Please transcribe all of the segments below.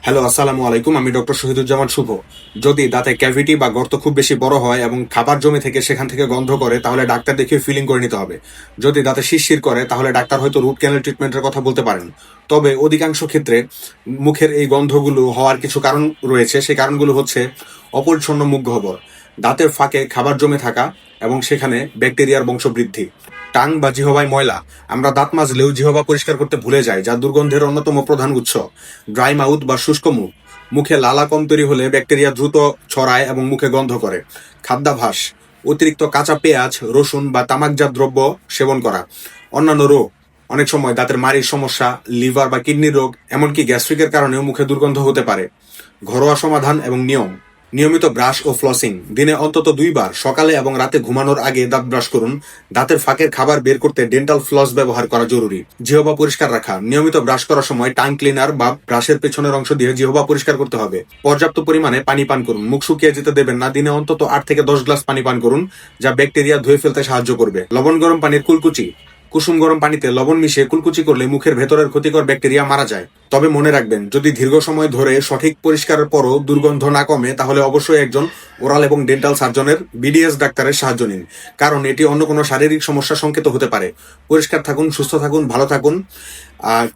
Hello, আসসালামু আলাইকুম। আমি ডক্টর শহীদুজ্জামান শুভ। যদি দাঁতে ক্যাভিটি বা গর্ত খুব বেশি বড় হয় এবং খাবার জমে থেকে সেখান থেকে গন্ধ করে, তাহলে ডাক্তার দেখিয়ে ফিলিং করে নিতে হবে। যদি দাঁতে শিরশির করে, তাহলে ডাক্তার হয়তো রুট ক্যানেল ট্রিটমেন্টের কথা বলতে পারেন। তবে অধিকাংশ ক্ষেত্রে মুখের এই গন্ধগুলো হওয়ার কিছু কারণ রয়েছে। সেই কারণগুলো হচ্ছে অপরিচ্ছন্ন মুখ গহ্বর, দাঁতের ফাঁকে খাবার জমে থাকা এবং সেখানে ব্যাকটেরিয়ার বংশবৃদ্ধি, টাং বা জিহবায় ময়লা। আমরা দাঁত মাজলেও জিহবা পরিষ্কার করতে ভুলে যাই, যা দুর্গন্ধের অন্যতম প্রধান উৎস। ড্রাই মাউথ বা শুষ্ক মুখ, মুখে লালা কম তৈরি হলে ব্যাকটেরিয়া দ্রুত ছড়ায় এবং মুখে গন্ধ করে। খাদ্যাভ্যাস, অতিরিক্ত কাঁচা পেঁয়াজ, রসুন বা তামাকজাত দ্রব্য সেবন করা। অন্যান্য রোগ, অনেক সময় দাঁতের মাড়ির সমস্যা, লিভার বা কিডনির রোগ, এমনকি গ্যাস্ট্রিকের কারণেও মুখে দুর্গন্ধ হতে পারে। ঘরোয়া সমাধান এবং নিয়ম: নিয়মিত ব্রাশ ও ফ্লসিং, দিনে অন্তত 2 বার সকালে এবং রাতে ঘুমানোর আগে দাঁত ব্রাশ করুন। দাঁতের ফাঁকের খাবার বের করতে ডেন্টাল ফ্লস ব্যবহার করা জরুরি। জিহবা পরিষ্কার রাখা, নিয়মিত ব্রাশ করার সময় টাং ক্লিনার বা ব্রাশের পেছনের অংশ দিয়ে জিহবা পরিষ্কার করতে হবে। পর্যাপ্ত পরিমাণে পানি পান করুন, মুখ শুকিয়ে যেতে দেবেন না। দিনে অন্তত 8 থেকে 10 গ্লাস পানি পান করুন, যা ব্যাকটেরিয়া ধুয়ে ফেলতে সাহায্য করবে। লবণ গরম পানির কুলকুচি, কুসুম গরম পানিতে লবণ মিশিয়ে কুলকুচি করলে মুখের ভেতরের ক্ষতিকর ব্যাকটেরিয়া মারা যায়। তবে মনে রাখবেন, যদি দীর্ঘ সময় ধরে সঠিক পরিষ্কারের পরও দুর্গন্ধ না কমে, তাহলে অবশ্যই একজন ওরাল এবং ডেন্টাল সার্জনের বিডিএস ডাক্তারের সাহায্য নিন, কারণ এটি অন্য কোনো শারীরিক সমস্যা সংকেত হতে পারে। পরিষ্কার থাকুন, সুস্থ থাকুন, ভালো থাকুন।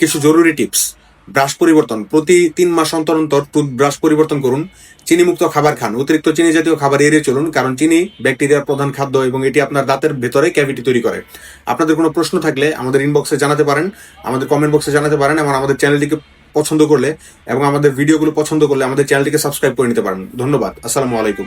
কিছু জরুরি টিপস: ব্রাশ পরিবর্তন, প্রতি 3 মাস অন্তর অন্তর টুথব্রাশ পরিবর্তন করুন। চিনিমুক্ত খাবার খান, অতিরিক্ত চিনি জাতীয় খাবার এড়িয়ে চলুন, কারণ চিনি ব্যাকটেরিয়ার প্রধান খাদ্য এবং এটি আপনার দাঁতের ভেতরে ক্যাভিটি তৈরি করে। আপনাদের কোনো প্রশ্ন থাকলে আমাদের ইনবক্সে জানাতে পারেন, আমাদের কমেন্ট বক্সে জানাতে পারেন, এবং আমাদের চ্যানেলটিকে পছন্দ করলে এবং আমাদের ভিডিওগুলো পছন্দ করলে আমাদের চ্যানেলটিকে সাবস্ক্রাইব করে নিতে পারেন। ধন্যবাদ। আসসালামু আলাইকুম।